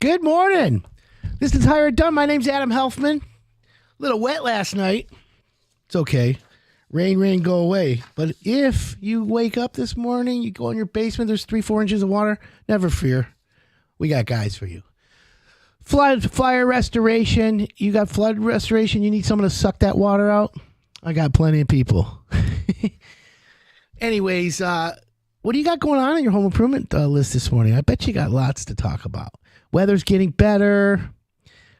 Good morning. This is Hire It Done. My name's Adam Helfman. A little wet last night. It's okay. Rain, go away. But if you wake up this morning, you go in your basement, there's 3-4 inches of water, never fear. We got guys for you. Fire restoration. You got flood restoration. You need someone to suck that water out. I got plenty of people. Anyways, what do you got going on in your home improvement list this morning? I bet you got lots to talk about. Weather's getting better.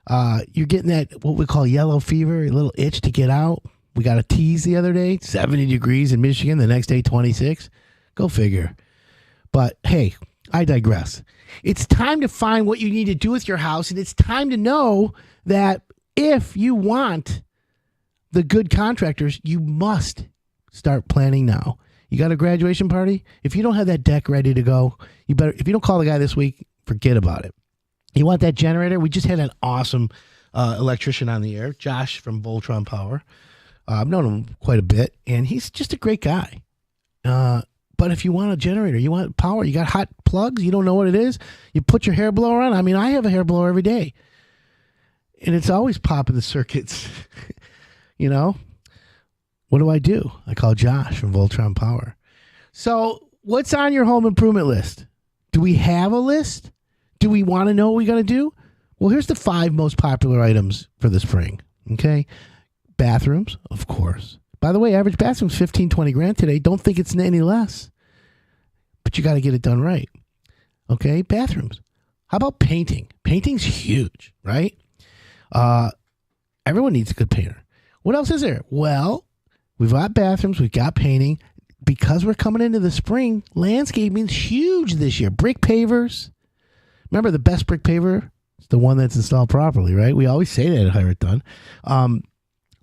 You're getting that, what we call yellow fever, a little itch to get out. We got a tease the other day, 70 degrees in Michigan, the next day 26. Go figure. But hey, I digress. It's time to find what you need to do with your house, and it's time to know that if you want the good contractors, you must start planning now. You got a graduation party? If you don't have that deck ready to go, you better. If you don't call the guy this week, forget about it. You want that generator? We just had an awesome electrician on the air, Josh from Voltron Power. I've known him quite a bit, and he's just a great guy. But if you want a generator, you want power, you got hot plugs, you don't know what it is, you put your hair blower on. I mean, I have a hair blower every day, and it's always popping the circuits. You know? What do? I call Josh from Voltron Power. So what's on your home improvement list? Do we have a list? Do we want to know what we got to do? Well, here's the 5 most popular items for the spring. Okay. Bathrooms, of course. By the way, average bathroom's $15-20 grand today. Don't think it's any less. But you got to get it done right. Okay. Bathrooms. How about painting? Painting's huge, right? Everyone needs a good painter. What else is there? Well, we've got bathrooms, we've got painting. Because we're coming into the spring, landscaping's huge this year. Brick pavers. Remember, the best brick paver is the one that's installed properly, right? We always say that at Hire It Done.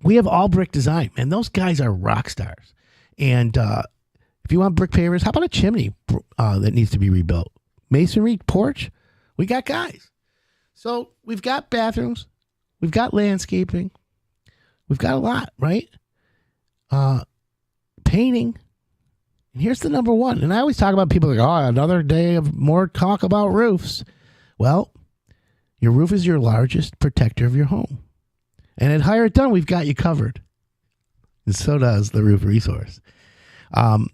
We have all brick design, and those guys are rock stars. And if you want brick pavers, how about a chimney that needs to be rebuilt? Masonry porch? We got guys. So we've got bathrooms. We've got landscaping. We've got a lot, right? Painting. And here's the number one. And I always talk about people like, oh, another day of more talk about roofs. Well, your roof is your largest protector of your home. And at Hire It Done, we've got you covered. And so does the Roof Resource. And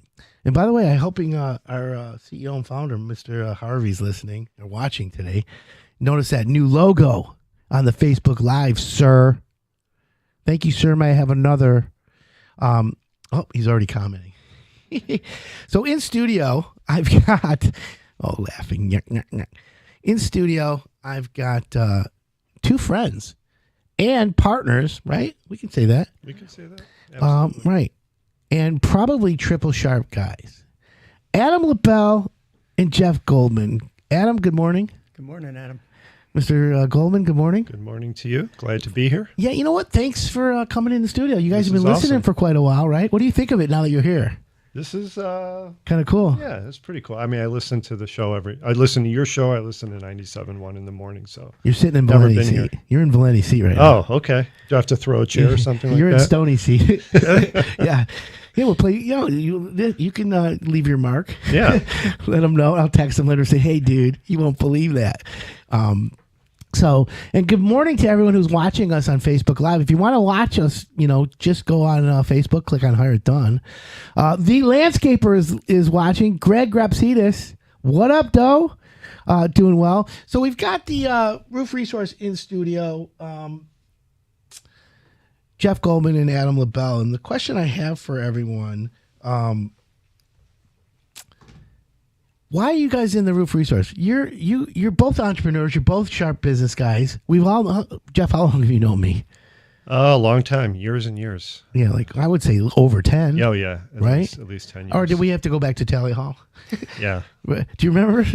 by the way, I'm hoping our CEO and founder, Mr. Harvey's listening or watching today. Notice that new logo on the Facebook Live, sir. Thank you, sir. May I have another? Oh, he's already commenting. So in studio, I've got, laughing. Yuck, yuck, yuck. In studio, I've got 2 friends and partners, right? We can say that. We can say that. Absolutely. Right. And probably triple sharp guys. Adam LaBelle and Jeff Goldman. Adam, good morning. Good morning, Adam. Mr. Goldman, good morning. Good morning to you. Glad to be here. Yeah, you know what? Thanks for coming in the studio. You guys This have been is listening awesome. for quite a while, right? What do you think of it now that you're here? This is Kind of cool. yeah, it's pretty cool. I mean, I listen to the show I listen to your show. I listen to 97.1 in the morning. So You're sitting in Never Valenti's been seat. here. You're in Valenti's seat right now. Oh, okay. Do I have to throw a chair or something like You're in that? Stoney's seat. Yeah. Yeah, we'll play. You know, you can leave your mark. Yeah. Let them know. I'll text them later and say, hey, dude, you won't believe that. So, and good morning to everyone who's watching us on Facebook Live. If you want to watch us, just go on Facebook, click on Hire It Done. The landscaper is watching. Greg Grapsidis. What up, Doe? Doing well. So we've got the Roof Resource in studio. Jeff Goldman and Adam LaBelle. And the question I have for everyone, why are you guys in the Roof Resource? You're both entrepreneurs. You're both sharp business guys. Jeff, how long have you known me? Oh, a long time. Years and years. Yeah, like I would say over 10. Oh, yeah. Right? At least 10 years. Or did we have to go back to Tally Hall? Yeah. Do you remember?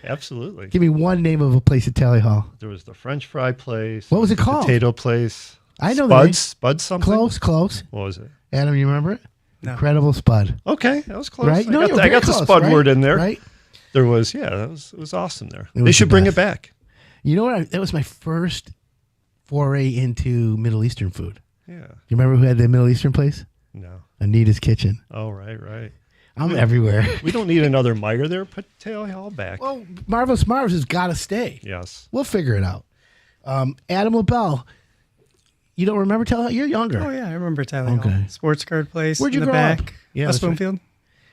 Absolutely. Give me one name of a place at Tally Hall. There was the French fry place. What was it called? Potato place. I know the name. Spuds something? Close. What was it? Adam, you remember it? No. Incredible Spud. Okay. That was close. Right? I got the spud word in there. Right? There was, it was awesome there. It was They should the bring best. it back. You know what? That was my first foray into Middle Eastern food. Yeah. You remember who had the Middle Eastern place? No. Anita's Kitchen. Oh, right. I'm everywhere. We don't need another Meyer there. Put Tail Hall back. Well, Marvelous Marv's has got to stay. Yes. We'll figure it out. Adam LaBelle, you don't remember Tail Hall? You're younger. Oh, yeah, I remember Tyler Okay. Hall. Sports card place Where'd you in the grow up? back. Yeah, West that's right. Bloomfield.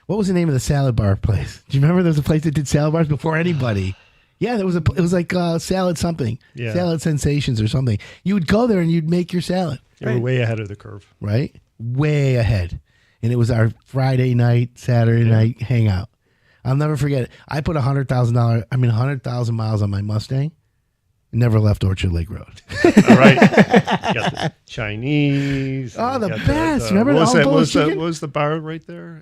What was the name of the salad bar place? Do you remember there was a place that did salad bars before anybody? Yeah, there was it was like salad something. Yeah. Salad Sensations or something. You would go there and you'd make your salad. We're way ahead of the curve. Right? Way ahead. And it was our Friday night, Saturday night hangout. I'll never forget it. I put $100,000 miles on my Mustang. Never left Orchard Lake Road. All right. You got the Chinese. Oh, the you got best. Remember what was the that? All-Bulls What chicken? was the bar right there?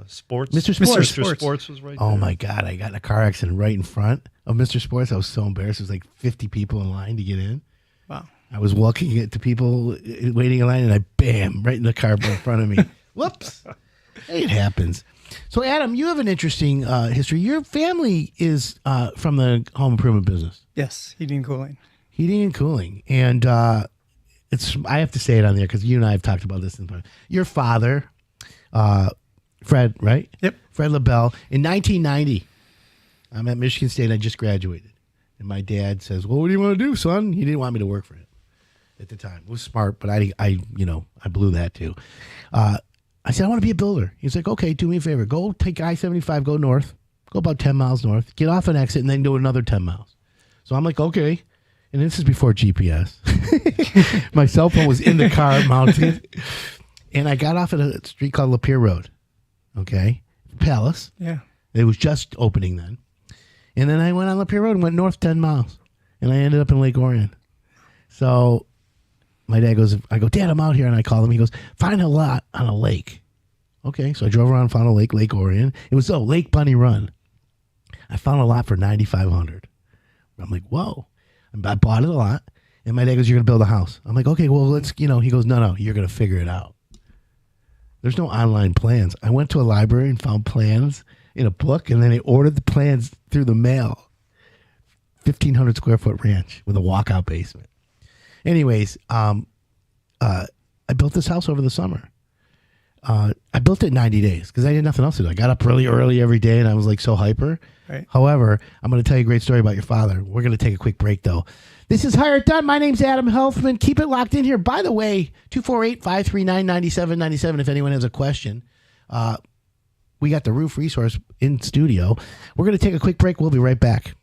Sports. Mr. Sports. Mr. Sports was right there. Oh, my God. I got in a car accident right in front of Mr. Sports. I was so embarrassed. There was like 50 people in line to get in. Wow. I was walking to people waiting in line, and I bam, right in the car in front of me. Whoops. It happens. So, Adam, you have an interesting history. Your family is from the home improvement business. Yes, heating and cooling. Heating and cooling. And it's I have to say it on there because you and I have talked about this in the past. Your father, Fred, right? Yep. Fred LaBelle. In 1990, I'm at Michigan State. I just graduated. And my dad says, well, what do you want to do, son? He didn't want me to work for him at the time. It was smart, but I blew that too. I said, I want to be a builder. He's like, okay, do me a favor. Go take I-75, go north. Go about 10 miles north. Get off an exit and then do another 10 miles. So I'm like, okay. And this is before GPS. My cell phone was in the car mounted. And I got off at a street called Lapeer Road. Okay. Palace. Yeah. It was just opening then. And then I went on Lapeer Road and went north 10 miles. And I ended up in Lake Orion. So my dad goes, I go, Dad, I'm out here. And I call him. He goes, find a lot on a lake. Okay. So I drove around and found a lake, Lake Orion. It was, Lake Bunny Run. I found a lot for $9,500. I'm like, whoa. And I bought it a lot. And my dad goes, you're going to build a house. I'm like, okay, well, let's, he goes, no, you're going to figure it out. There's no online plans. I went to a library and found plans in a book, and then I ordered the plans through the mail. 1,500 square foot ranch with a walkout basement. Anyways, I built this house over the summer. I built it in 90 days because I had nothing else to do. I got up really early every day, and I was like so hyper. Right. However, I'm going to tell you a great story about your father. We're going to take a quick break, though. This is Hire It Done. My name's Adam Helfman. Keep it locked in here. By the way, 248-539-9797 if anyone has a question. We got the roof resource in studio. We're going to take a quick break. We'll be right back.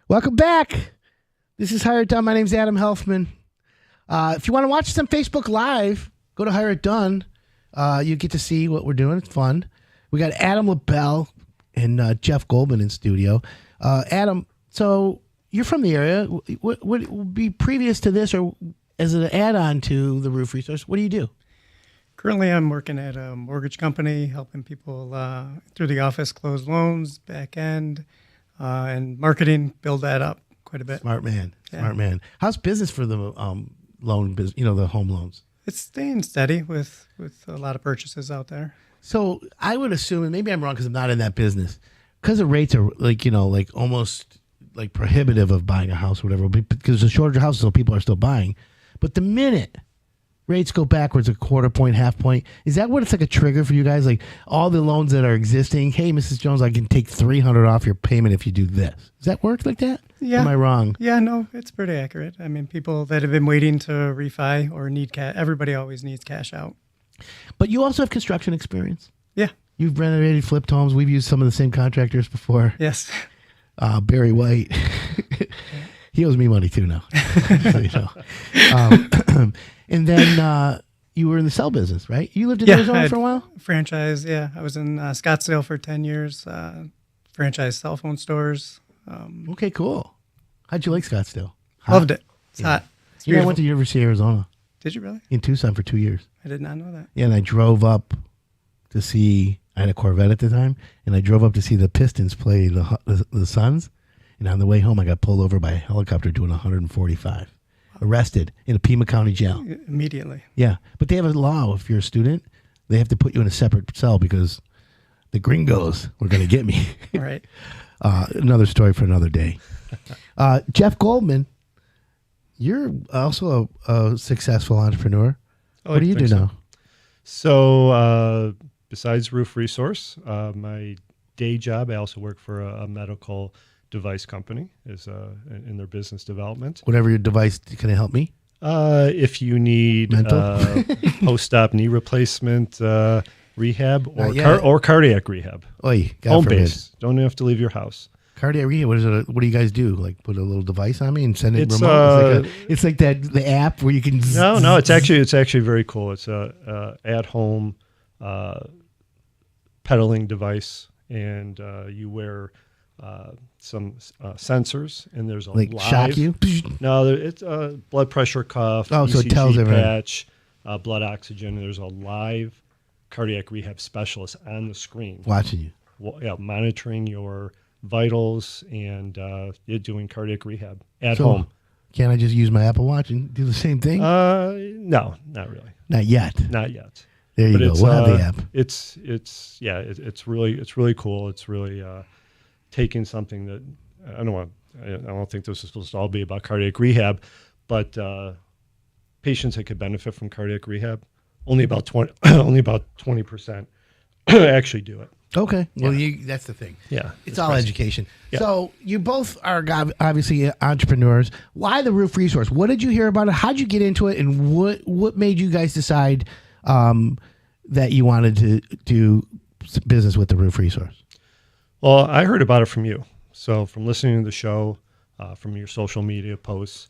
Welcome back. This is Hire It Done. My name's Adam Helfman. If you want to watch us on Facebook Live, go to Hire It Done. You get to see what we're doing. It's fun. We got Adam LaBelle and Jeff Goldman in studio. Adam, so you're from the area. What would be previous to this or as an add-on to the Roof Resource? What do you do? Currently, I'm working at a mortgage company, helping people through the office close loans, back end, and marketing, build that up quite a bit. Smart man. Yeah. Smart man. How's business for the loan business? The home loans. It's staying steady with a lot of purchases out there. So I would assume, and maybe I'm wrong because I'm not in that business, because the rates are like almost like prohibitive of buying a house or whatever, because the shorter houses, so people are still buying. But the minute rates go backwards a quarter point, half point, is that what it's like a trigger for you guys? Like all the loans that are existing, hey, Mrs. Jones, I can take $300 off your payment if you do this. Does that work like that? Yeah. Am I wrong? Yeah, no, it's pretty accurate. I mean, people that have been waiting to refi or need cash, everybody always needs cash out. But you also have construction experience. Yeah. You've renovated, flipped homes. We've used some of the same contractors before. Yes. Barry White. He owes me money too now. So, and then you were in the cell business, right? You lived in Arizona for a while? Franchise, yeah. I was in Scottsdale for 10 years, franchise cell phone stores. Okay, cool. How'd you like Scottsdale? Loved it. It's hot. It's I went to University of Arizona. Did you really? In Tucson for 2 years. I did not know that. Yeah, and I drove up to see, I had a Corvette at the time, and I drove up to see the Pistons play the Suns. And on the way home, I got pulled over by a helicopter doing 145. Arrested in a Pima County jail. Immediately. Yeah, but they have a law. If you're a student, they have to put you in a separate cell because the gringos were going to get me. Right. Another story for another day. Jeff Goldman, you're also a successful entrepreneur. What do you do now? So besides Roof Resource, my day job, I also work for a medical device company in their business development. Whatever your device, can it help me? If you need post-op knee replacement rehab or cardiac rehab. Oy, God home forbid. base. Don't have to leave your house. Cardiac rehab. What is it? What do you guys do? Like put a little device on me and send it remote? It's like the app where you can. No. It's actually very cool. It's a at-home pedaling device, and you wear some sensors, and there's a live, shock you. No, it's a blood pressure cuff. Oh, ECG so it tells everyone. Patch, blood oxygen. And there's a live cardiac rehab specialist on the screen Watching you. Monitoring your vitals, and you're doing cardiac rehab at home. Can't I just use my Apple Watch and do the same thing? No, not really. Not yet. Not yet. There you go. We'll have the app. It's really cool. It's really taking something that I don't think this is supposed to all be about cardiac rehab, but patients that could benefit from cardiac rehab, only about 20% actually do it. Okay. Well, that's the thing. Yeah. It's all education. Yeah. So you both are obviously entrepreneurs. Why the Roof Resource? What did you hear about it? How'd you get into it? And what made you guys decide that you wanted to do business with the Roof Resource? Well, I heard about it from you. So from listening to the show, from your social media posts,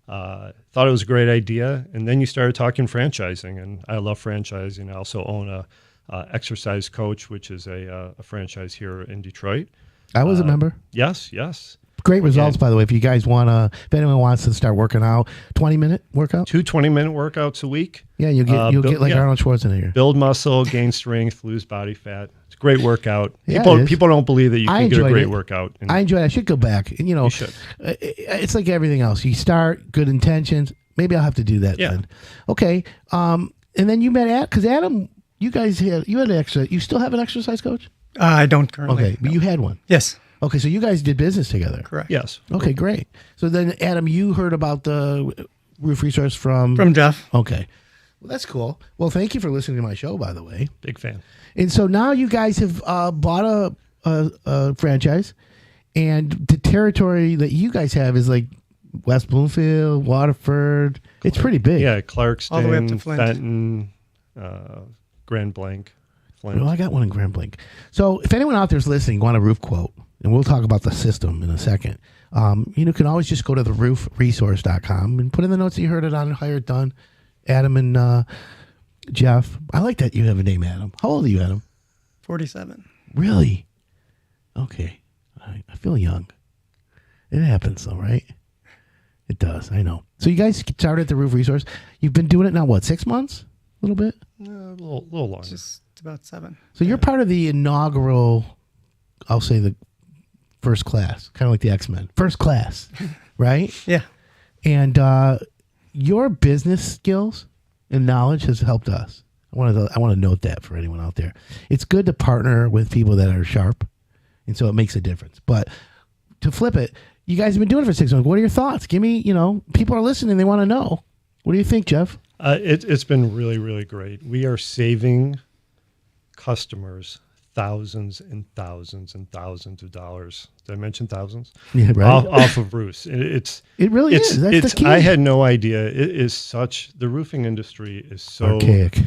thought it was a great idea. And then you started talking franchising, and I love franchising. I also own a Exercise Coach, which is a franchise here in Detroit. I was a member. Yes. Great results, by the way. If you guys if anyone wants to start working out, 20-minute workout. 2 20-minute workouts a week. Yeah, you'll get like Arnold Schwarzenegger. Build muscle, gain strength, lose body fat. It's a great workout. Yeah, People don't believe that you can get a great workout. I enjoyed it. I should go back. And, you should. It's like everything else. You start, good intentions. Maybe I'll have to do that then. Okay. And then you met because Adam, you guys had an exercise. You still have an exercise coach? I don't currently. Okay, but you had one. Yes. Okay, so you guys did business together. Correct. Yes. Okay, great. So then, Adam, you heard about the Roof Resource from Jeff. Okay. Well, that's cool. Well, thank you for listening to my show, by the way. Big fan. And so now you guys have bought a franchise, and the territory that you guys have is like West Bloomfield, Waterford. It's pretty big. Yeah, Clarkston, all the way up to Flint. Fenton, Grand Blanc, Flint. Well, I got one in Grand Blanc. So if anyone out there is listening, want a roof quote, and we'll talk about the system in a second. You can always just go to theroofresource.com and put in the notes that you heard it on Hire It Done. Adam and Jeff. I like that you have a name, Adam. How old are you, Adam? 47. Really? Okay. I feel young. It happens, though, right? It does. I know. So you guys started at the Roof Resource. You've been doing it now, what, 6 months? A little bit? A little longer. Just about 7. So you're part of the inaugural, I'll say the first class, kind of like the X-Men. First class, right? Yeah. And your business skills and knowledge has helped us. I want to note that for anyone out there. It's good to partner with people that are sharp, and so it makes a difference. But to flip it, you guys have been doing it for 6 months. What are your thoughts? Give me, people are listening. They want to know. What do you think, Jeff? It's been really, really great. We are saving customers thousands and thousands and thousands of dollars. Did I mention thousands? Yeah, right. Off of roofs. It really is. That's the key. I had no idea. It is the roofing industry is so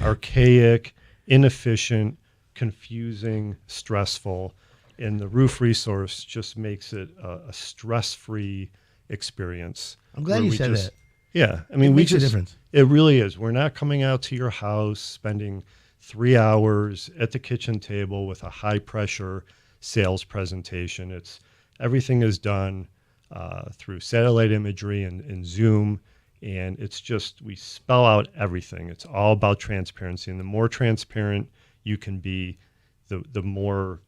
archaic, inefficient, confusing, stressful. And the Roof Resource just makes it a stress-free experience. I'm glad you said that. Yeah. I mean, it makes a difference. It really is. We're not coming out to your house, spending 3 hours at the kitchen table with a high-pressure sales presentation. Everything is done through satellite imagery and Zoom, and it's just, we spell out everything. It's all about transparency, and the more transparent you can be, the more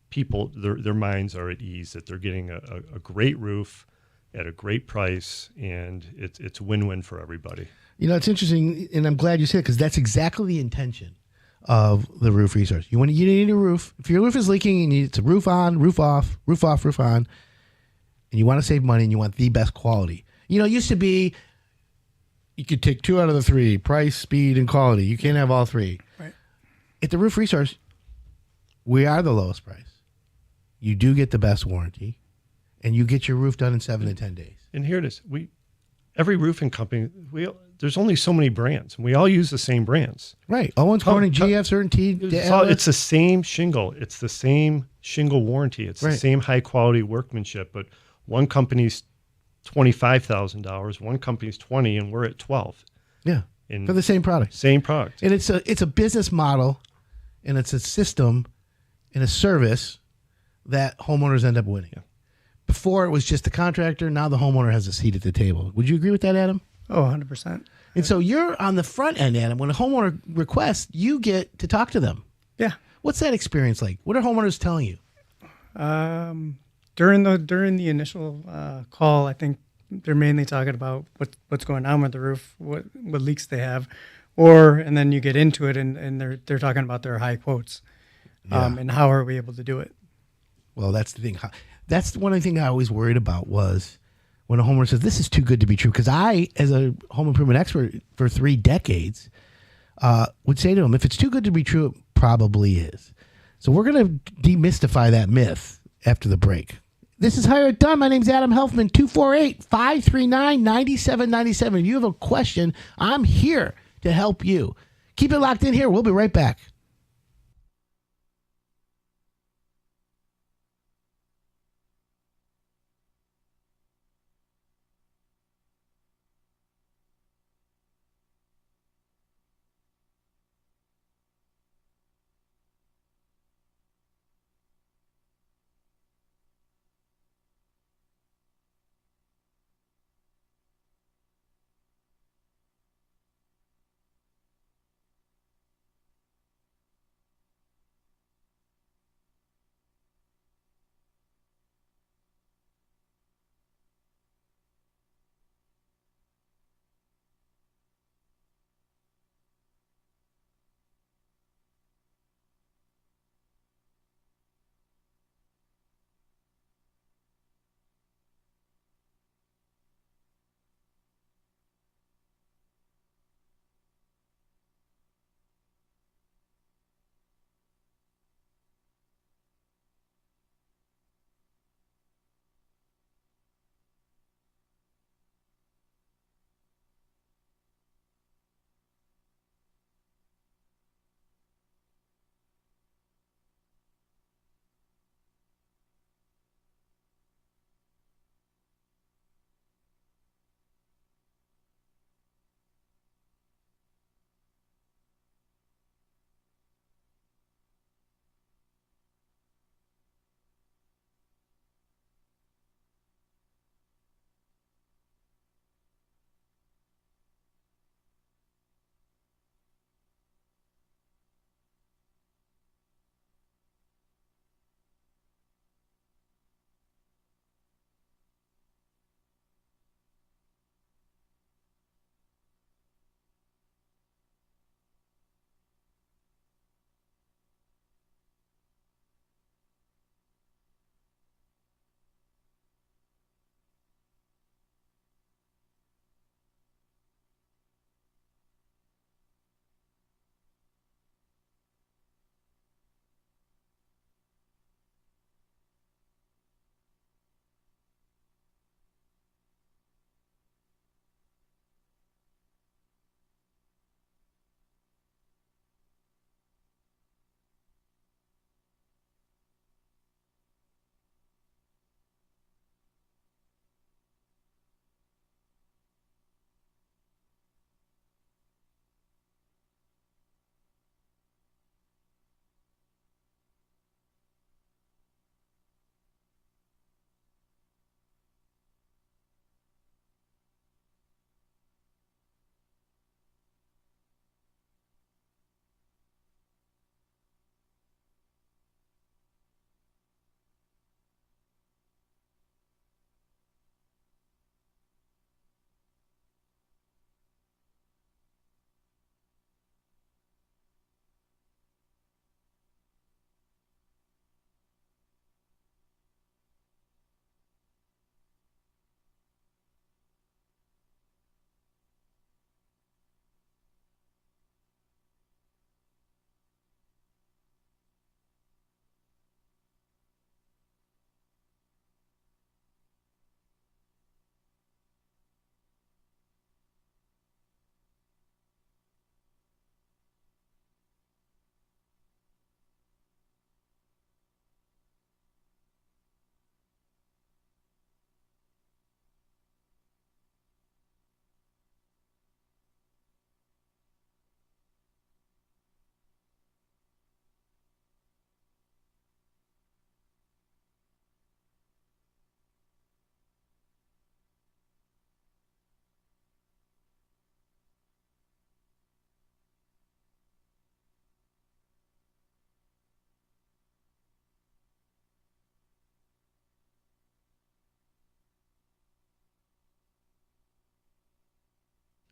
people, their minds are at ease that they're getting a great roof at a great price, and it's win-win for everybody. It's interesting, and I'm glad you said it, because that's exactly the intention of the Roof Resource. You need a roof. If your roof is leaking and it's a roof on, roof off, roof off, roof on, and you want to save money and you want the best quality. It used to be you could take 2 out of the 3, price, speed, and quality. You can't have all 3. Right. At the Roof Resource, we are the lowest price. You do get the best warranty, and you get your roof done in 7 to 10 days. And here it is. Every roofing company, there's only so many brands, and we all use the same brands. Right. Owens Corning, GF, Certainty. It's the same shingle. It's the same shingle warranty. It's the same high quality workmanship. But one company's $25,000, one company's $20,000, and we're at $12,000. Yeah. For the same product. Same product. And it's a business model, and it's a system and a service that homeowners end up winning. Yeah. Before it was just the contractor. Now the homeowner has a seat at the table. Would you agree with that, Adam? Oh, 100%. And so you're on the front end, Adam. When a homeowner requests, you get to talk to them. Yeah. What's that experience like? What are homeowners telling you? During the initial call, I think they're mainly talking about what's going on with the roof, what leaks they have, and then you get into it and they're talking about their high quotes, and how are we able to do it? Well, that's the thing. That's one of the things I always worried about was when a homeowner says, this is too good to be true. Because I, as a home improvement expert for 3 decades, would say to them, if it's too good to be true, it probably is. So we're going to demystify that myth after the break. This is Hire It Done. My name's Adam Helfman, 248-539-9797. If you have a question, I'm here to help you. Keep it locked in here. We'll be right back.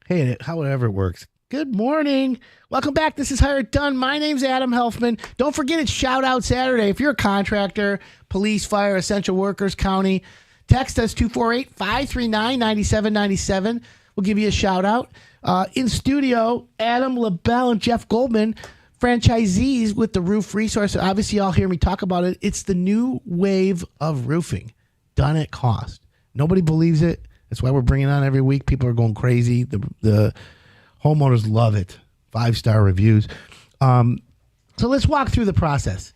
Hey, however it works. Good morning. Welcome back. This is Hire It Done. My name's Adam Helfman. Don't forget it's Shout Out Saturday. If you're a contractor, police, fire, essential workers, county, text us 248-539-9797. We'll give you a shout out. In studio, Adam LaBelle and Jeff Goldman, franchisees with the Roof Resource. Obviously, y'all hear me talk about it. It's the new wave of roofing done at cost. Nobody believes it. That's why we're bringing it on every week. People are going crazy. The homeowners love it. 5-star reviews. So let's walk through the process.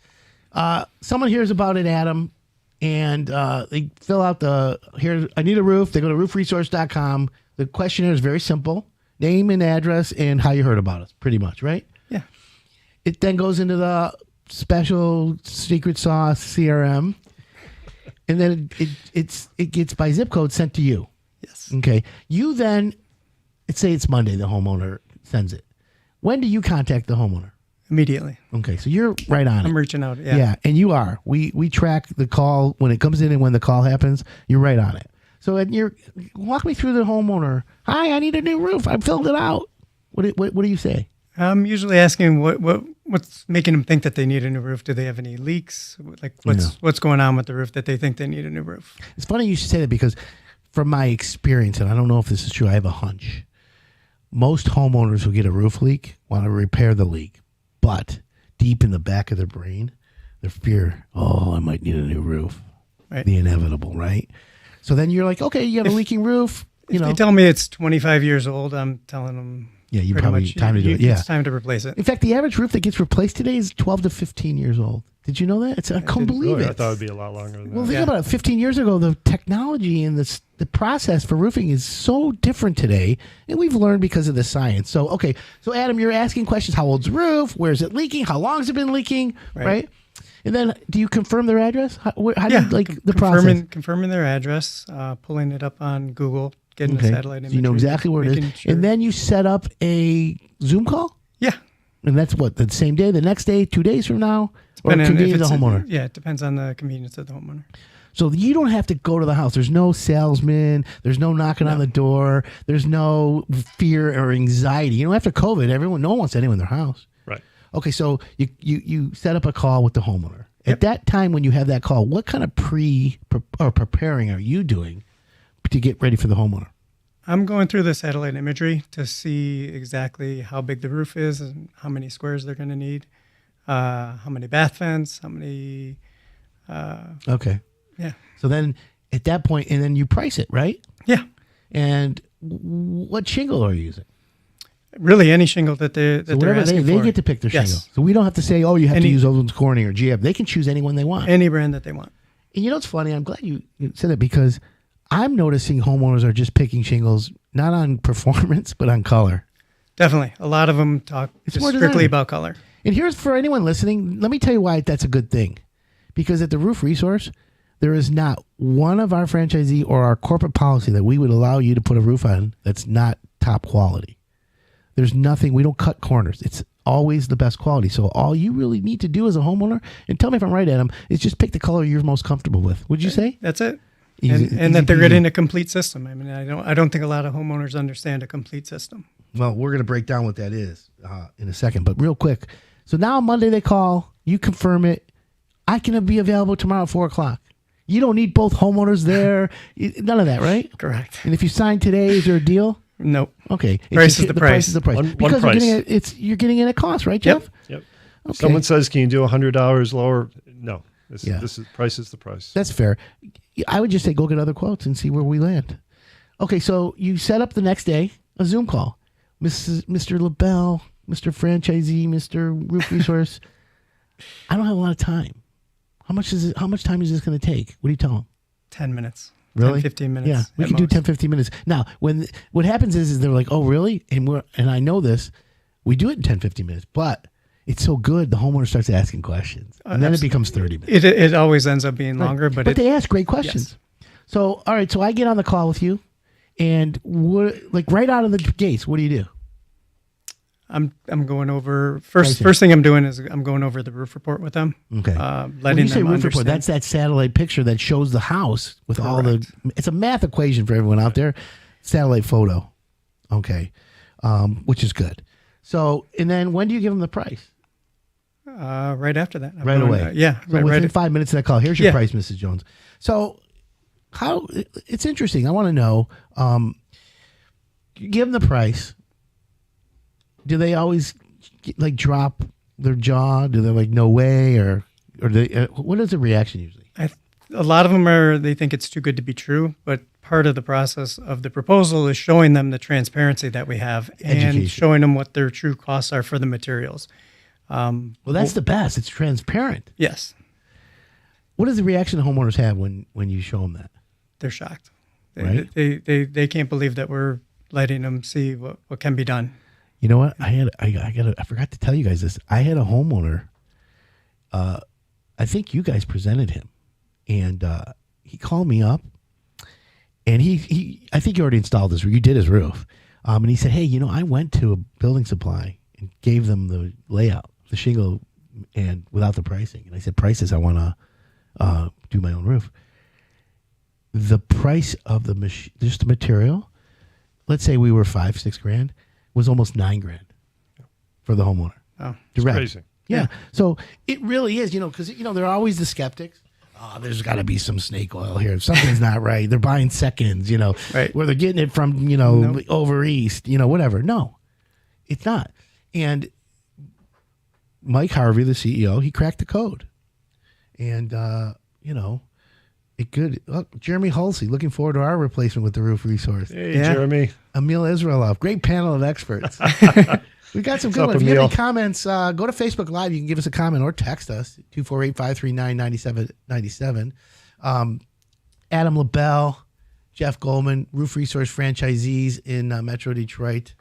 Someone hears about it, Adam, and they fill out I need a roof. They go to roofresource.com. The questionnaire is very simple. Name and address and how you heard about us, pretty much, right? Yeah. It then goes into the special secret sauce CRM, and then it gets by zip code sent to you. Yes. Okay. You then, let's say it's Monday, the homeowner sends it. When do you contact the homeowner? Immediately. Okay, so you're right on it. I'm reaching out. Yeah. Yeah, and you are. We track the call when it comes in and when the call happens. You're right on it. So walk me through the homeowner. Hi, I need a new roof. I filled it out. What do you say? I'm usually asking what's making them think that they need a new roof. Do they have any leaks? Like what's going on with the roof that they think they need a new roof? It's funny you should say that because from my experience, and I don't know if this is true, I have a hunch. Most homeowners who get a roof leak want to repair the leak, but deep in the back of their brain, their fear, I might need a new roof. Right. The inevitable, right? So then you're like, okay, you have a leaking roof. If they tell me it's 25 years old, I'm telling them, you probably time to do it. Yeah, it's time to replace it. In fact, the average roof that gets replaced today is 12 to 15 years old. Did you know that? I couldn't believe it. I thought it would be a lot longer than that. Well, think about it. 15 years ago, the technology and the process for roofing is so different today, and we've learned because of the science. So, okay. So, Adam, you're asking questions. How old's the roof? Where is it leaking? How long has it been leaking? Right? And then do you confirm their address? How do you the process? Confirming their address, pulling it up on Google, getting a satellite image. So you know exactly where it is. Sure. And then you set up a Zoom call? Yeah. And that's what, the same day, the next day, 2 days from now? Or convenience of the homeowner? It depends on the convenience of the homeowner. So you don't have to go to the house. There's no salesman. There's no knocking on the door. There's no fear or anxiety. You know, after COVID, no one wants anyone in their house. Right. Okay, so you set up a call with the homeowner. Yep. At that time when you have that call, what kind of preparing are you doing to get ready for the homeowner? I'm going through the satellite imagery to see exactly how big the roof is and how many squares they're going to need, how many bath vents, how many... Okay. Yeah. So then at that point, and then you price it, right? Yeah. And what shingle are you using? Really, any shingle that they're asking they for. get to pick their Yes. shingle. So we don't have to say, you have to use Owens Corning or GF. They can choose any one they want. Any brand that they want. And you know what's funny? I'm glad you said that because I'm noticing homeowners are just picking shingles, not on performance, but on color. Definitely. A lot of them talk strictly about color. And here's for anyone listening, let me tell you why that's a good thing. Because at the Roof Resource, there is not one of our franchisee or our corporate policy that we would allow you to put a roof on that's not top quality. There's nothing, we don't cut corners. It's always the best quality. So all you really need to do as a homeowner, and tell me if I'm right, Adam, is just pick the color you're most comfortable with. Would you say? That's it. Easy, and that they're getting a complete system. I mean, I don't think a lot of homeowners understand a complete system. Well, we're going to break down what that is in a second. But real quick, so now Monday they call, you confirm it. I can be available tomorrow at 4 o'clock. You don't need both homeowners there. None of that, right? Correct. And if you sign today, is there a deal? Nope. Okay. Price is the price. Price is the price. One because price. you're getting it at cost, right, Jeff? Yep. Okay. Someone says, "Can you do $100 lower?" No. This is price is the price. That's fair. I would just say go get other quotes and see where we land. Okay, so you set up the next day a Zoom call. Mr. LaBelle, Mr. Franchisee, Mr. Roof Resource. I don't have a lot of time. How much time is this going to take? What do you tell them? 10 minutes. Really? 10, 15 minutes. Yeah, we can do 10, 15 minutes. Now, what happens is they're like, oh, really? And I know this. We do it in 10, 15 minutes, but it's so good, the homeowner starts asking questions. And then it becomes 30 minutes. It always ends up being longer. But they ask great questions. Yes. So, all right, so I get on the call with you, and right out of the gates, what do you do? I'm going over first thing I'm doing is I'm going over the roof report with them. Okay. Letting you say them roof report, that's that satellite picture that shows the house with all the. It's a math equation for everyone out there. Satellite photo. Okay, which is good. So, and then when do you give them the price? Right after that. Right away. Yeah. So within 5 minutes of that call, here's your Yeah. price, Mrs. Jones. So how, it's interesting. I want to know, you give them the price. Do they always like drop their jaw? Do they like, no way? Or they, what is the reaction usually? A lot of them they think it's too good to be true, but part of the process of the proposal is showing them the transparency that we have Education. and showing them what their true costs are for the materials. Well, that's the best. It's transparent. Yes. What is the reaction the homeowners have when you show them that? They're shocked. Right. They can't believe that we're letting them see what can be done. You know what? I forgot to tell you guys this. I had a homeowner. I think you guys presented him, and he called me up, and I think you already installed his roof. You did his roof, and he said, "Hey, I went to a building supply and gave them the layout, the shingle, and without the pricing." And I said, "Prices, I want to do my own roof." The price of just the material, let's say we were $5-6 grand, was almost $9 grand for the homeowner. Oh, Direct. Crazy. Yeah. So it really is, because, there are always the skeptics. Oh, there's got to be some snake oil here. Something's not right. They're buying seconds, Right. where they're getting it from, Nope. over east, whatever. No, it's not. And Mike Harvey, the CEO, he cracked the code. And, it could. Look, Jeremy Halsey, looking forward to our replacement with the roof resource. Hey, Yeah. Jeremy. Emil Israelov, great panel of experts. We got some good up, ones. If you have Emil? any comments, go to Facebook Live. You can give us a comment or text us, 248-539-9797. Adam LaBelle, Jeff Goldman, Roof Resource franchisees in Metro Detroit.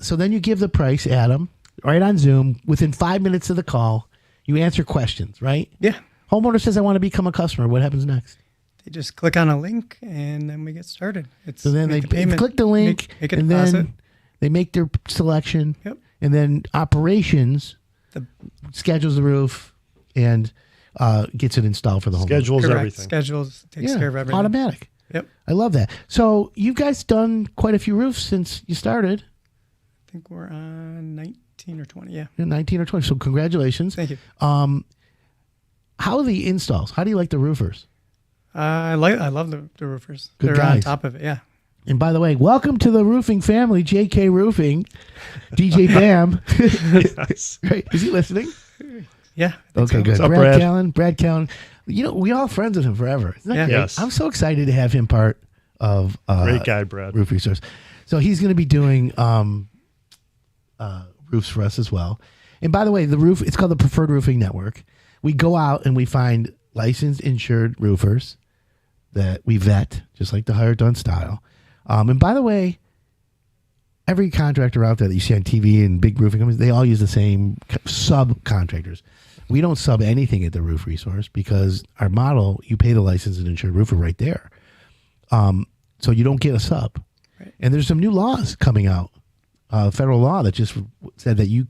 So then you give the price, Adam, right on Zoom. Within 5 minutes of the call, you answer questions, right? Yeah. Homeowner says, I want to become a customer. What happens next? They just click on a link and then we get started. So then they make the payment, click the link, make a and deposit. then they make their selection. Yep. And then operations schedules the roof and gets it installed for the homeowner. Schedules Correct. everything. Schedules, takes care of everything. Automatic. Yep. I love that. So you guys done quite a few roofs since you started. I think we're on 19 or 20. Yeah. 19 or 20. So congratulations. Thank you. How are the installs? How do you like the roofers? I love the roofers. Good They're on guys. top of it. Yeah. And by the way, welcome to the roofing family, JK Roofing, DJ Bam. Right? Is he listening? Yeah. Okay, good. What's up, Brad Brad? Callen. Brad Callen. We all friends with him forever. Isn't that Yeah. great? Yes. I'm so excited to have him part of Great guy, Brad. Roof Resource. So he's going to be doing roofs for us as well. And by the way, the roof, it's called the Preferred Roofing Network. We go out and we find licensed, insured roofers that we vet, just like the Hire Done style. And by the way, every contractor out there that you see on TV and big roofing companies, they all use the same subcontractors. We don't sub anything at the Roof Resource because our model, you pay the licensed and insured roofer right there. So you don't get a sub. Right. And there's some new laws coming out, federal law that just said that you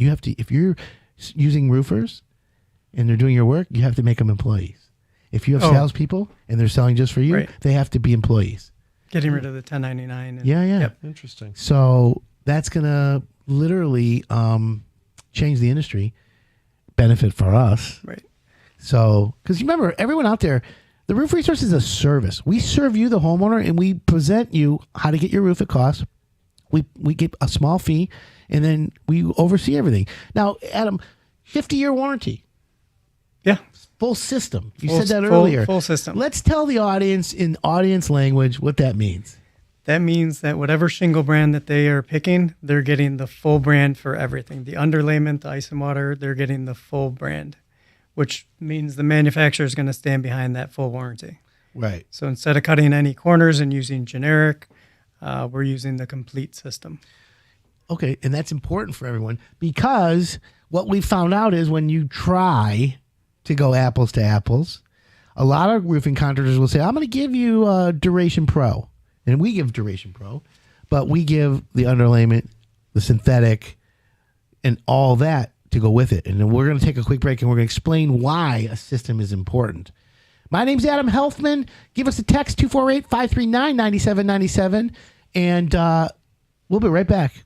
have to, if you're using roofers and they're doing your work, you have to make them employees. If you have salespeople and they're selling just for you, Right. they have to be employees. Getting rid of the 1099. And, Yeah. Yep. Interesting. So that's going to literally change the industry, benefit for us. Right. So, because remember, everyone out there, the Roof Resource is a service. We serve you, the homeowner, and we present you how to get your roof at cost. We get a small fee, and then we oversee everything. Now, Adam, 50-year warranty, Yeah. full system. You Full- said that full- earlier. full system. Let's tell the audience in audience language what that means. That means that whatever shingle brand that they are picking, they're getting the full brand for everything. The underlayment, the ice and water, they're getting the full brand, which means the manufacturer is going to stand behind that full warranty. Right. So instead of cutting any corners and using generic, we're using the complete system. Okay, and that's important for everyone because what we found out is when you try to go apples to apples, a lot of roofing contractors will say, I'm going to give you Duration Pro. And we give Duration Pro, but we give the underlayment, the synthetic, and all that to go with it. And then we're going to take a quick break and we're going to explain why a system is important. My name's Adam Helfman. Give us a text, 248-539-9797. And we'll be right back.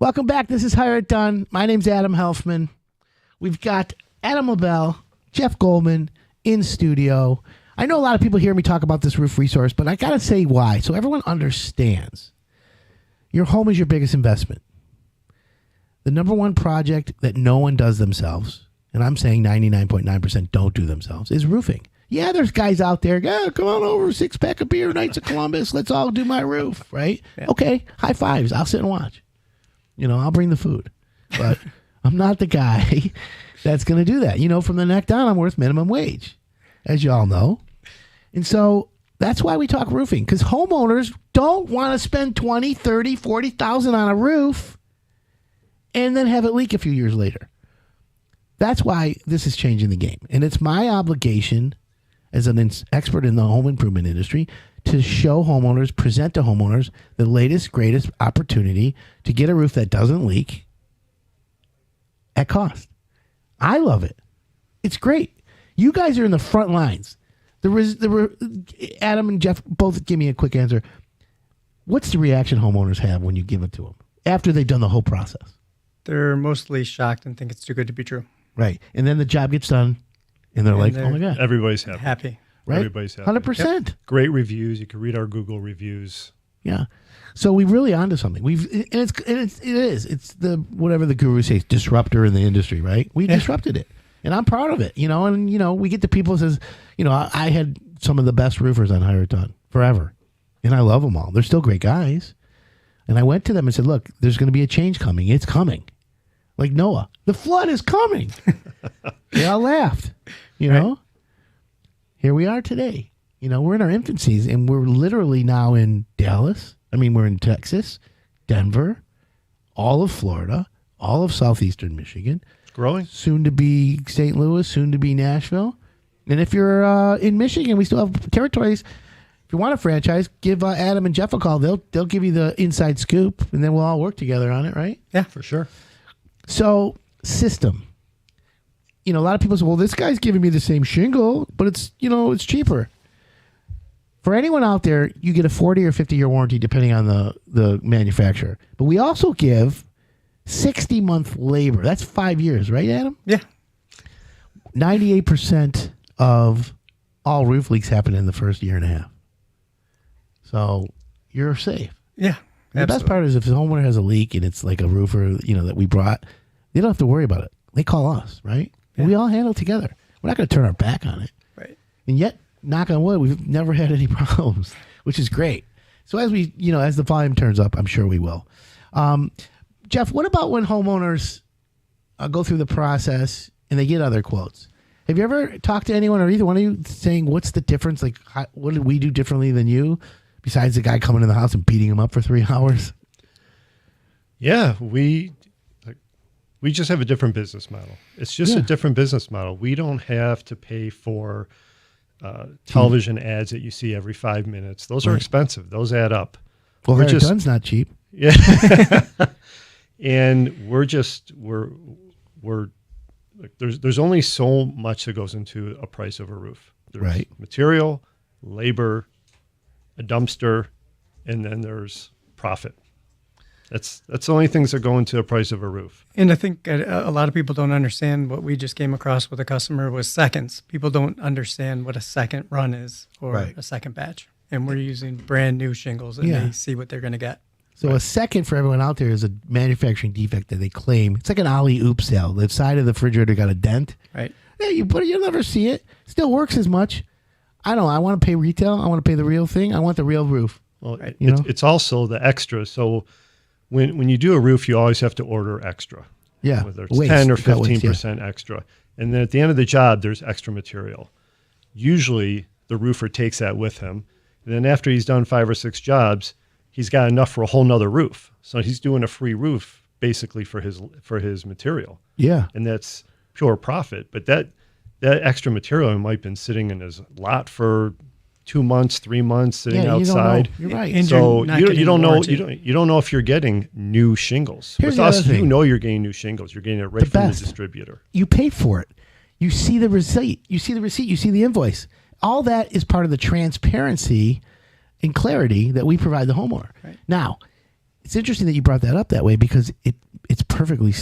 Welcome back. This is Hire It Done. My name's Adam Helfman. We've got Adam LaBelle, Jeff Goldman in studio. I know a lot of people hear me talk about this roof resource, but I got to say why, so everyone understands. Your home is your biggest investment. The number one project that no one does themselves, and I'm saying 99.9% don't do themselves, is roofing. Yeah, there's guys out there, come on over, 6-pack of beer, Knights of Columbus, let's all do my roof, right? Yeah. Okay, high fives, I'll sit and watch. I'll bring the food. But I'm not the guy that's going to do that. From the neck down, I'm worth minimum wage, as you all know. And so that's why we talk roofing, because homeowners don't want to spend $20,000, $30,000, $40,000 on a roof and then have it leak a few years later. That's why this is changing the game. And it's my obligation as an expert in the home improvement industry to show homeowners, present to homeowners the latest, greatest opportunity to get a roof that doesn't leak at cost. I love it. It's great. You guys are in the front lines. Adam and Jeff both give me a quick answer. What's the reaction homeowners have when you give it to them after they've done the whole process? They're mostly shocked and think it's too good to be true. Right. And then the job gets done, and they're like, oh, my God. Everybody's happy. Happy. Right? Everybody's happy. 100%. Yep. Great reviews. You can read our Google reviews. Yeah. So we really onto something. It is. It's the whatever the guru says, disruptor in the industry, right? We disrupted it. And I'm proud of it, and we get the people who says, I had some of the best roofers on Hire It Done forever. And I love them all. They're still great guys. And I went to them and said, look, there's going to be a change coming. It's coming. Like Noah, the flood is coming. They all laughed, Right. Here we are today. We're in our infancies, and we're literally now in Dallas. We're in Texas, Denver, all of Florida, all of southeastern Michigan. Growing. Soon to be St. Louis, soon to be Nashville. And if you're in Michigan, we still have territories. If you want a franchise, give Adam and Jeff a call. They'll give you the inside scoop, and then we'll all work together on it, right? Yeah, for sure. So, system. A lot of people say, well, this guy's giving me the same shingle, but it's cheaper. For anyone out there, you get a 40 or 50-year warranty depending on the manufacturer. But we also give 60-month labor. That's 5 years, right, Adam? Yeah. 98% of all roof leaks happen in the first year and a half. So you're safe. Yeah. The best part is if the homeowner has a leak and it's like a roofer, that we brought, they don't have to worry about it. They call us, right? And we all handle it together. We're not going to turn our back on it. Right. And yet, knock on wood, we've never had any problems, which is great. So as we, as the volume turns up, I'm sure we will. Jeff, what about when homeowners go through the process and they get other quotes? Have you ever talked to anyone or either one of you saying, what's the difference? Like, what did we do differently than you? Besides the guy coming in the house and beating him up for 3 hours? Yeah, we just have a different business model. It's just a different business model. We don't have to pay for television ads that you see every 5 minutes. Those are expensive. Those add up. Well, Hire It Done's not cheap. Yeah. And there's only so much that goes into a price of a roof. There's material, labor, a dumpster, and then there's profit. That's the only things that go into the price of a roof. And I think a lot of people don't understand what we just came across with a customer was seconds. People don't understand what a second run is or a second batch. And we're using brand new shingles and they see what they're going to get. So a second for everyone out there is a manufacturing defect that they claim. It's like an ollie-oop sale. The side of the refrigerator got a dent. Right. Yeah, you put it, you'll never see it. Still works as much. I don't know. I want to pay retail. I want to pay the real thing. I want the real roof. Well, it's also the extra. So when you do a roof, you always have to order extra. Yeah. Whether it's 10 or 15% extra. And then at the end of the job, there's extra material. Usually the roofer takes that with him. And then after he's done 5 or 6 jobs, he's got enough for a whole nother roof. So he's doing a free roof basically for his material. Yeah. And that's pure profit. But that extra material might have been sitting in his lot for 2 months, 3 months, sitting outside. You're right. And so you don't know warranty. you don't know if you're getting new shingles. Here's With the us, other thing. you know you're getting new shingles. You're getting it right from the best. distributor. You paid for it. You see the receipt. You see the invoice. All that is part of the transparency and clarity that we provide the homeowner. Right. Now, it's interesting that you brought that up that way because it's perfectly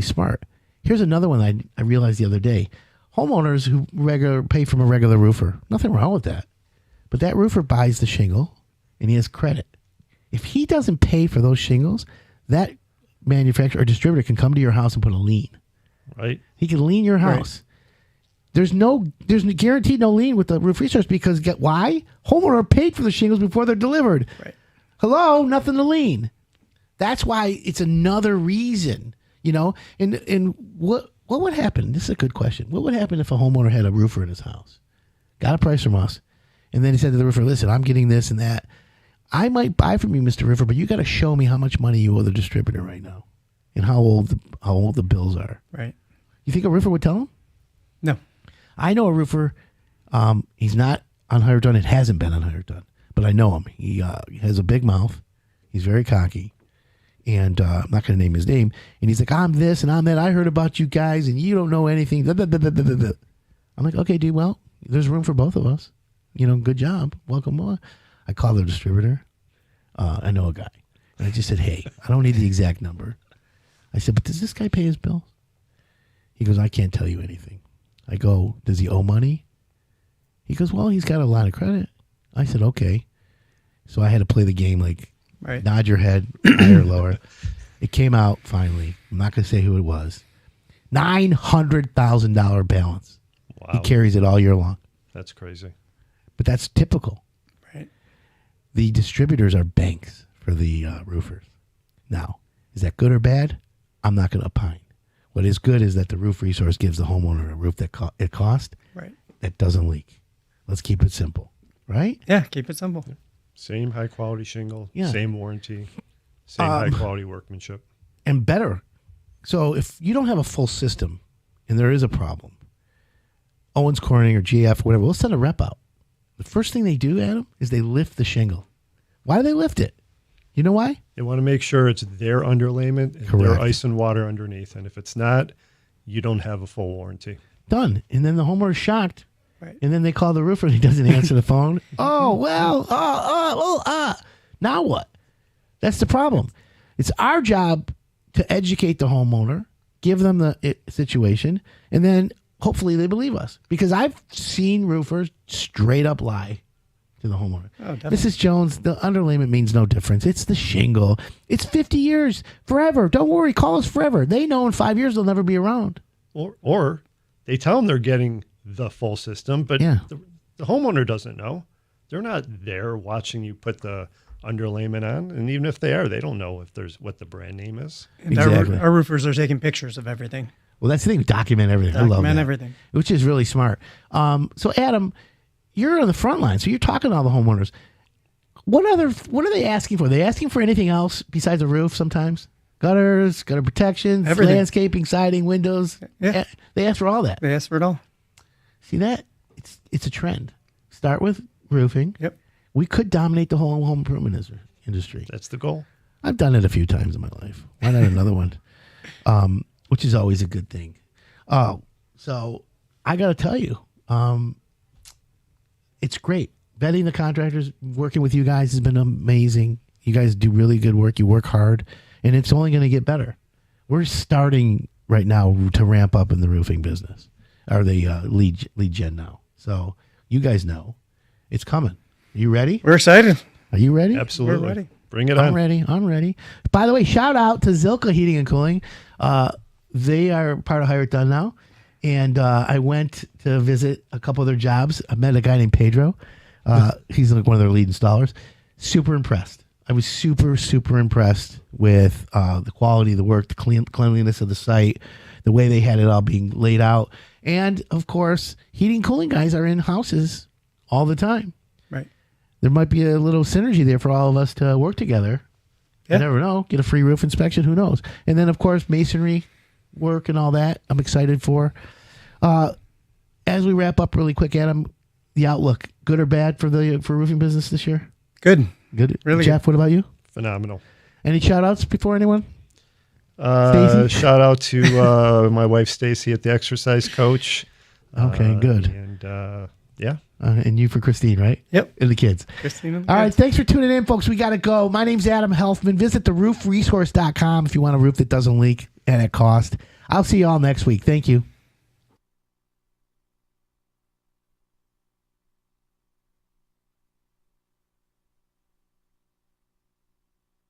smart. Here's another one I realized the other day. Homeowners who pay from a regular roofer, nothing wrong with that. But that roofer buys the shingle and he has credit. If he doesn't pay for those shingles, that manufacturer or distributor can come to your house and put a lien. Right. He can lien your house. There's guaranteed no lien with the roof resource because why? Homeowner paid for the shingles before they're delivered. Right. Hello, nothing to lien. That's why it's another reason, And what would happen? This is a good question. What would happen if a homeowner had a roofer in his house, got a price from us, and then he said to the roofer, "Listen, I'm getting this and that. I might buy from you, Mr. Roofer, but you got to show me how much money you owe the distributor right now, and how old the bills are." Right. You think a roofer would tell him? No. I know a roofer. He's not on hire done. It hasn't been on hire done, but I know him. He has a big mouth. He's very cocky, and I'm not going to name his name. And he's like, I'm this and I'm that. I heard about you guys, and you don't know anything. I'm like, okay, dude. Well, there's room for both of us. Good job. Welcome on. I called the distributor. I know a guy, and I just said, hey, I don't need the exact number. I said, but does this guy pay his bills? He goes, I can't tell you anything. I go, does he owe money? He goes, well, he's got a line of credit. I said, okay. So I had to play the game like, Right. nod your head, higher or lower. It came out finally. I'm not going to say who it was. $900,000 balance. Wow. He carries it all year long. That's crazy. But that's typical. Right. The distributors are banks for the roofers. Now, is that good or bad? I'm not going to opine. What is good is that the roof resource gives the homeowner a roof that it cost Right. that doesn't leak. Let's keep it simple, right? Yeah. Keep it simple. Same high quality shingle, Yeah. same warranty, same high quality workmanship. And better. So if you don't have a full system and there is a problem, Owens Corning or GF, whatever, we'll send a rep out. The first thing they do, Adam, is they lift the shingle. Why do they lift it? You know why? They want to make sure it's their underlayment and Correct. their ice and water underneath. And if it's not, you don't have a full warranty. Done. And then the homeowner's shocked. Right. And then they call the roofer and he doesn't answer the phone. Oh, well, now what? That's the problem. It's our job to educate the homeowner, give them the situation, and then hopefully they believe us. Because I've seen roofers straight up lie to the homeowner. Oh, definitely. Mrs. Jones, the underlayment means no difference. It's the shingle. It's 50 years, forever. Don't worry, call us forever. They know in 5 years they'll never be around. Or they tell them they're getting the full system, but Yeah. the homeowner doesn't know. They're not there watching you put the underlayment on. And even if they are, they don't know if there's what the brand name is. And Exactly. our roofers are taking pictures of everything. Well, that's the thing. Document everything. I love Document that. everything. Which is really smart. So, Adam, you're on the front line, so you're talking to all the homeowners. What are they asking for? Are they asking for anything else besides a roof sometimes? Gutters, gutter protections, Everything. landscaping, siding, windows. Yeah. They ask for all that. They ask for it all. See that? It's a trend. Start with roofing. Yep. We could dominate the whole home improvement industry. That's the goal. I've done it a few times in my life. Why not another one? Which is always a good thing. So I got to tell you, it's great. Vetting the contractors, working with you guys has been amazing. You guys do really good work. You work hard, and it's only going to get better. We're starting right now to ramp up in the roofing business, or the lead gen now. So you guys know it's coming. Are you ready? We're excited. Are you ready? Absolutely. We're ready. Bring it I'm on. ready. I'm ready. By the way, shout out to Zilka Heating and Cooling. They are part of Hire It Done now. And I went to visit a couple of their jobs. I met a guy named Pedro. He's like one of their lead installers. Super impressed. I was super, super impressed with the quality of the work, the cleanliness of the site, the way they had it all being laid out. And, of course, heating and cooling guys are in houses all the time. Right. There might be a little synergy there for all of us to work together. Yeah. You never know. Get a free roof inspection. Who knows? And then, of course, masonry work and all that I'm excited for. As we wrap up really quick, Adam, the outlook, good or bad for roofing business this year? Good. Good. Really Jeff, what about you? Phenomenal. Any shout outs before anyone? Stacy? Shout out to my wife, Stacy, at the exercise coach. Okay, good. And yeah. And you for Christine, right? Yep. And the kids. Christina. All right, thanks for tuning in, folks. We got to go. My name's Adam Helfman. Visit theroofresource.com if you want a roof that doesn't leak and at cost. I'll see you all next week. Thank you.